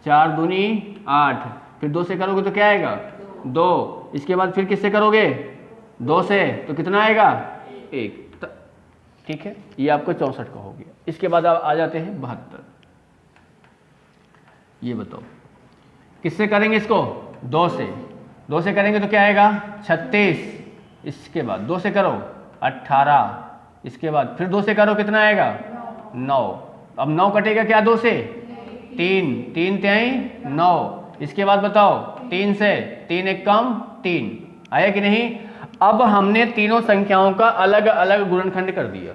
4 दूनी 8, फिर 2 से करोगे तो क्या आएगा 2, इसके बाद फिर किससे करोगे 2 से तो कितना आएगा 1। ठीक है, ये आपको 64 का हो गया। इसके बाद आप आ जाते हैं 72। ये बताओ किससे करेंगे इसको 2 से, 2 से करेंगे तो क्या आएगा 36, इसके बाद 2 से करो 18, इसके बाद फिर 2 से करो कितना आएगा 9। अब 9 कटेगा क्या 2 से 3, 3 तिहाई 9, इसके बाद बताओ 3 से 3 एक कम 3, आया कि नहीं। अब हमने तीनों संख्याओं का अलग अलग गुणनखंड कर दिया।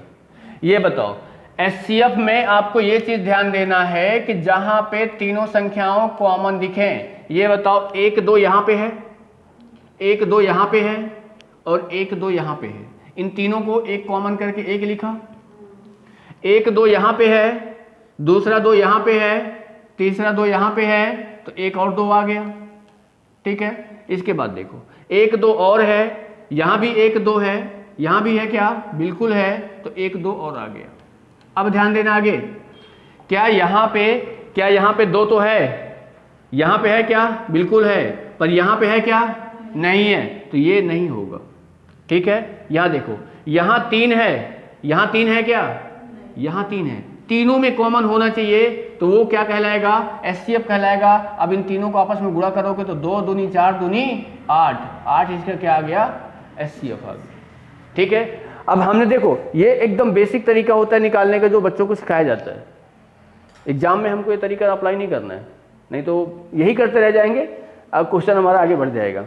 ये बताओ एचसीएफ में आपको ये चीज ध्यान देना है कि जहां पे तीनों संख्याओं कॉमन दिखें, ये बताओ 1 2 यहां पे है, 1 2 यहां पे है और 1 2 यहां पे है, इन तीनों को एक कॉमन करके 1 लिखा। 1 2 यहां पे है, दूसरा 2 यहां पे है, तीसरा 2 यहां पे है, तो एक और 2 आ गया। ठीक है, इसके बाद देखो 1 2 और है, यहां भी 1 2 है, यहां भी है क्या बिल्कुल है, तो 1 2 और आ गया। अब ध्यान देना आगे, क्या यहां पे 2 तो है, यहां पे है क्या बिल्कुल है, पर यहां पे है क्या नहीं है, तो ये नहीं होगा। ठीक है, यहां देखो यहां 3 है, यहां 3 है क्या, यहां 3 है, तीनों में कॉमन होना चाहिए, तो वो क्या कहलाएगा एचसीएफ कहलाएगा। अब इन तीनों को आपस में गुणा करोगे तो 2 दूनी 4 दूनी 8, 8 इसका क्या आ गया एचसीएफ आ गया। ठीक है, अब हमने देखो ये एकदम बेसिक तरीका होता है निकालने का जो बच्चों को सिखाया जाता है। एग्जाम में हमको ये तरीका अप्लाई नहीं करना है, नहीं तो यही करते रह जाएंगे, अब क्वेश्चन हमारा आगे बढ़ जाएगा।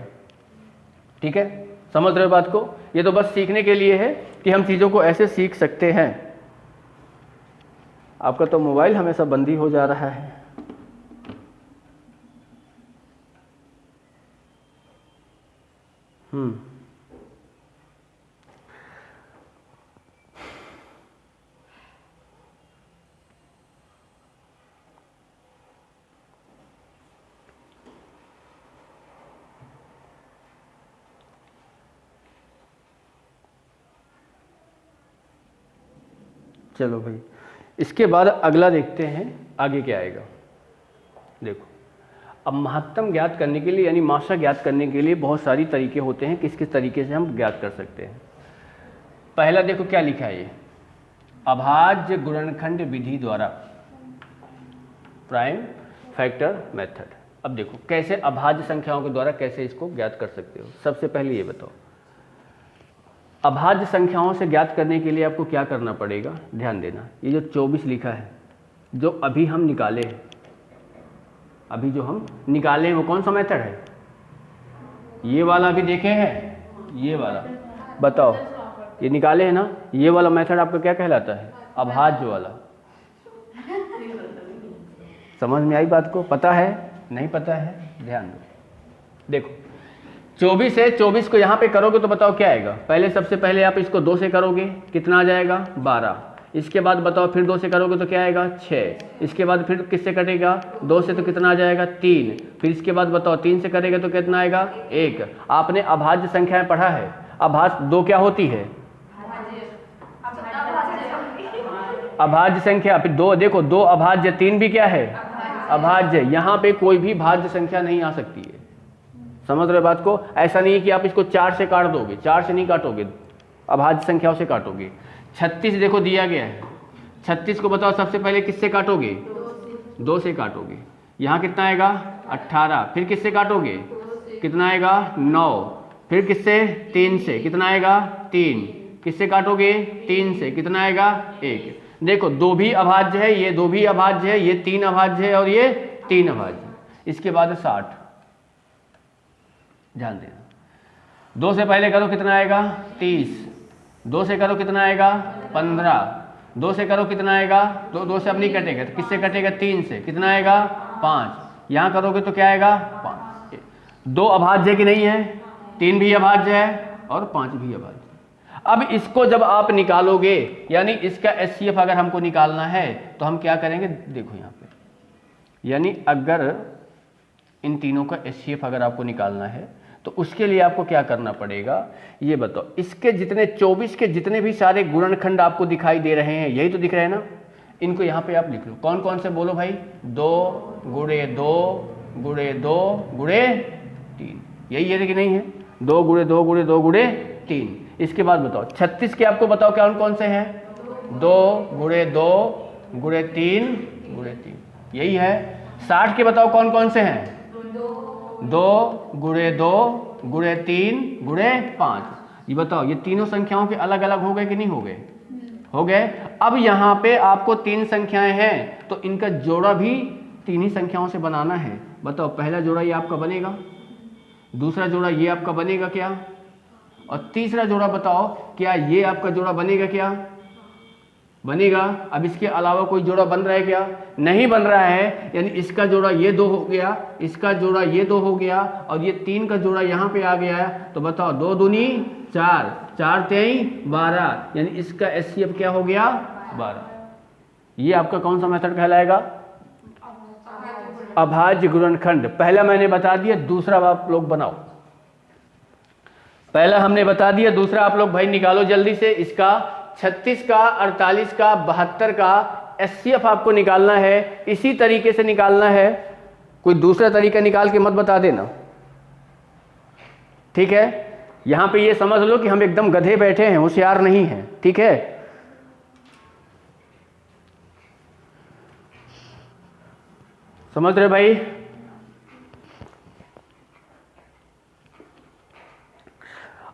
ठीक है, समझ रहे हो बात को, ये तो बस सीखने के लिए है कि हम चीज़ों को ऐसे सीख सकते हैं। आपका तो मोबाइल हमेशा बंद ही हो जा रहा है। चलो भाई, इसके बाद अगला देखते हैं आगे क्या आएगा। देखो अब महत्तम ज्ञात करने के लिए यानी मात्रा ज्ञात करने के लिए बहुत सारी तरीके होते हैं, किस किस तरीके से हम ज्ञात कर सकते हैं। पहला देखो क्या लिखा है, ये अभाज्य गुणनखंड विधि द्वारा प्राइम फैक्टर मेथड। अब देखो कैसे अभाज्य संख्याओं के द्वारा कैसे इसको ज्ञात कर सकते हो। सबसे पहले ये बताओ अभाज्य संख्याओं से ज्ञात करने के लिए आपको क्या करना पड़ेगा, ध्यान देना। ये जो 24 लिखा है जो अभी हम निकाले हैं, अभी जो हम निकाले हैं वो कौन सा मेथड है, ये वाला भी देखे हैं, ये वाला बताओ, ये निकाले हैं ना, ये वाला मेथड आपका क्या कहलाता है अभाज्य वाला। समझ में आई बात को, पता है नहीं पता है, ध्यान दो। देखो 24 है, 24 को यहाँ पे करोगे तो बताओ क्या आएगा। पहले सबसे पहले आप इसको 2 से करोगे कितना आ जाएगा 12, इसके बाद बताओ फिर 2 से करोगे तो क्या आएगा 6, इसके बाद फिर किससे कटेगा 2 से तो कितना आ जाएगा 3, फिर इसके बाद बताओ 3 से करेगा तो कितना आएगा 1। आपने अभाज्य संख्याएं पढ़ा है, अभाज्य 2 क्या होती है अभाज्य संख्या, फिर 2 देखो 2 अभाज्य, 3 भी क्या है अभाज्य। यहाँ पे कोई भी भाज्य संख्या नहीं आ सकती है, समझ रहे बात को। ऐसा नहीं है कि आप इसको 4 से काट दोगे, 4 से नहीं काटोगे, अभाज्य संख्याओं से काटोगे। 36 देखो दिया गया है, 36 को बताओ सबसे पहले किससे काटोगे? 2 से काटोगे। यहाँ कितना आएगा? 18। फिर किससे काटोगे? कितना आएगा? 9। फिर किससे? 3 से। कितना आएगा? 3। किससे काटोगे? 3 से। कितना आएगा? 1। देखो 2 भी अभाज्य है, ये 2 भी अभाज्य है, ये 3 अभाज्य है और ये 3 अभाज्य है। इसके बाद 60, ध्यान देना। 2 से पहले करो कितना आएगा? 30। 2 से करो कितना आएगा? 15। 2 से करो कितना आएगा? 2 से अब नहीं कटेगा तो किससे कटेगा? 3 से। कितना आएगा? 5। यहाँ करोगे तो क्या आएगा? 5। 2 अभाज्य कि नहीं है? 3 भी अभाज्य है और 5 भी अभाज्य। अब इसको जब आप निकालोगे, यानी इसका HCF अगर हमको निकालना है तो हम क्या करेंगे? देखो यहाँ पे, यानी अगर इन तीनों का HCF अगर आपको निकालना है तो उसके लिए आपको क्या करना पड़ेगा? ये बताओ, इसके जितने 24 के जितने भी सारे गुणनखंड आपको दिखाई दे रहे हैं, यही तो दिख रहे हैं ना, इनको यहाँ पे आप लिख लो। कौन कौन से बोलो भाई? 2 गुणे 2 गुणे 2 गुणे 3, यही है कि नहीं है? 2 गुणे 2 गुणे 2 गुणे 3। इसके बाद बताओ 36 के आपको बताओ कौन कौन से हैं? 2 गुणे 2 गुणे 3 गुणे 3, यही है। 60 के बताओ कौन कौन से हैं? 2 गुणे 2 गुणे 3 गुणे 5। ये बताओ, ये तीनों संख्याओं के अलग अलग हो गए कि नहीं हो गए? हो गए। अब यहाँ पे आपको 3 संख्याएं हैं तो इनका जोड़ा भी 3 ही संख्याओं से बनाना है। बताओ, पहला जोड़ा ये आपका बनेगा, दूसरा जोड़ा ये आपका बनेगा क्या, और तीसरा जोड़ा बताओ क्या ये आपका जोड़ा बनेगा क्या? बनेगा। अब इसके अलावा कोई जोड़ा बन रहा है क्या? नहीं बन रहा है, यानी इसका जोड़ा ये 2 हो गया, इसका जोड़ा ये 2 हो गया और ये 3 का जोड़ा यहाँ पे आ गया है। तो बताओ 2 दूनी 4, 4 तेई 12, यानी इसका HCF क्या हो गया? 12। ये आपका कौन सा मेथड कहलाएगा? अभाज्य गुणनखंड। पहला मैंने बता दिया, दूसरा आप लोग बनाओ। पहला हमने बता दिया, दूसरा आप लोग भाई निकालो जल्दी से। इसका 36 का, 48 का, 72 का HCF आपको निकालना है। इसी तरीके से निकालना है, कोई दूसरा तरीका निकाल के मत बता देना, ठीक है? यहां पे ये समझ लो कि हम एकदम गधे बैठे हैं, होशियार नहीं हैं, ठीक है? समझ रहे भाई?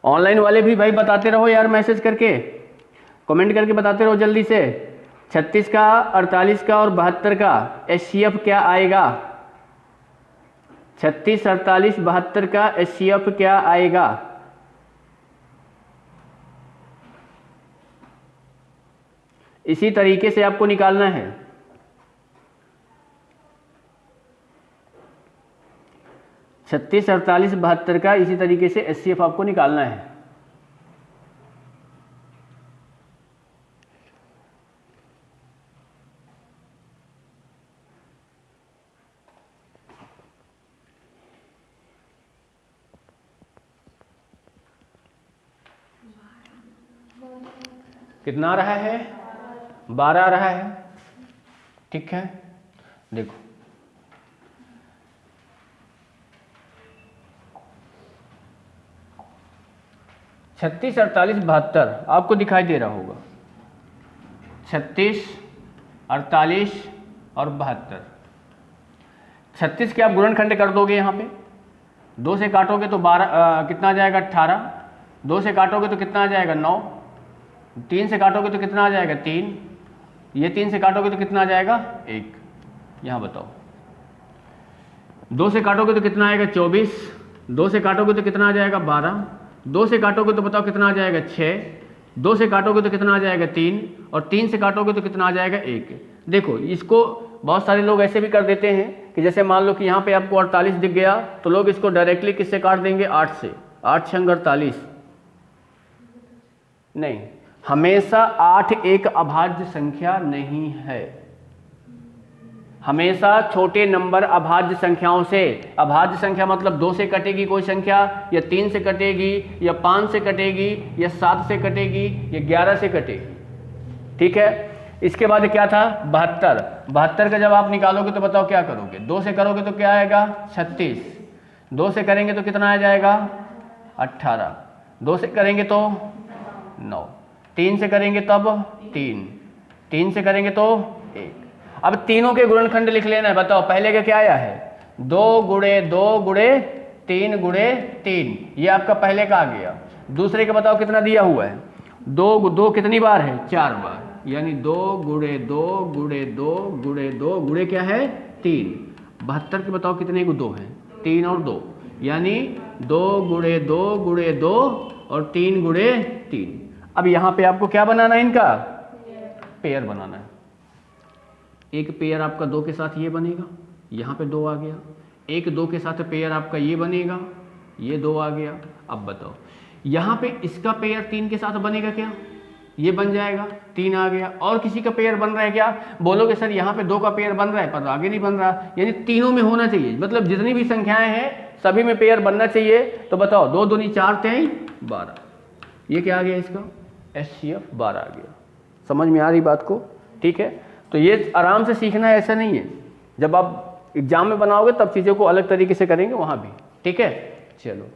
ऑनलाइन वाले भी भाई बताते रहो यार, मैसेज करके, कमेंट करके बताते रहो जल्दी से। 36 का, 48 का और 72 का HCF क्या आएगा? 36, 48, 72 का HCF क्या आएगा? इसी तरीके से आपको निकालना है। छत्तीस, 48, 72 का इसी तरीके से HCF आपको निकालना है। कितना आ रहा है? 12 आ रहा है, ठीक है? देखो छत्तीस, 48, 72 आपको दिखाई दे रहा होगा। 36, 48 और 72। 36 के आप गुणनखंड कर दोगे, यहाँ पे 2 से काटोगे तो 12 कितना आ जाएगा? 18। 2 से काटोगे तो कितना आ जाएगा? 9। 3 से काटोगे तो कितना आ जाएगा? 3। ये 3 से काटोगे तो कितना आ जाएगा? 1। यहाँ बताओ, 2 से काटोगे तो कितना आएगा? 24। 2 से काटोगे तो कितना आ जाएगा? 12। 2 से काटोगे तो बताओ कितना आ जाएगा? 6। 2 से काटोगे तो कितना आ जाएगा? 3। और 3 से काटोगे तो कितना आ जाएगा? 1। देखो, इसको बहुत सारे लोग ऐसे भी कर देते हैं कि जैसे मान लो कि यहाँ पे आपको 48 दिख गया तो लोग इसको डायरेक्टली किससे काट देंगे? 8 से। 8 छंग 48। नहीं, हमेशा 8 एक अभाज्य संख्या नहीं है। हमेशा छोटे नंबर अभाज्य संख्याओं से, अभाज्य संख्या मतलब 2 से कटेगी कोई संख्या, या 3 से कटेगी, या 5 से कटेगी, या 7 से कटेगी, या 11 से कटेगी, ठीक है? इसके बाद क्या था? 72। 72 का जब आप निकालोगे तो बताओ क्या करोगे? 2 से करोगे तो क्या आएगा? 36। 2 से करेंगे तो कितना आ जाएगा? 18। 2 से करेंगे तो 9। 3 से करेंगे तब 3। 3 से करेंगे तो 1। अब तीनों के गुणनखंड लिख लेना है। बताओ पहले का क्या आया है, 2 गुणे 2 गुणे 3 गुणे 3, ये आपका पहले का आ गया। दूसरे का बताओ कितना दिया हुआ है, 2 कितनी बार है, 4 बार, यानी 2 गुणे 2 गुणे 2 गुणे 2 गुणे क्या है 3। 72 के बताओ कितने को 2 है, 3 और 2, यानी 2 गुणे 2 गुणे 2 और 3 गुणे 3। अब यहाँ पे आपको क्या बनाना है, इनका पेयर बनाना है। एक पेयर आपका 2 के साथ ये बनेगा, यहाँ पे 2 आ गया। एक 2 के साथ पेयर आपका ये बनेगा, ये 2 आ गया। अब बताओ यहाँ पे इसका पेयर 3 के साथ बनेगा क्या, ये बन जाएगा, 3 आ गया। और किसी का पेयर बन रहा है क्या, बोलोगे सर यहाँ पे 2 का पेयर बन रहा है पर आगे नहीं बन रहा, यानी तीनों में होना चाहिए। मतलब जितनी भी संख्याएं हैं सभी में पेयर बनना चाहिए। तो बताओ 2 दूनी 4 3 12, ये क्या आ गया, इसका HCF 12 आ गया। समझ में आ रही बात को, ठीक है। तो ये आराम से सीखना है, ऐसा नहीं है। जब आप एग्जाम में बनाओगे तब चीज़ों को अलग तरीके से करेंगे वहाँ भी, ठीक है। चलो।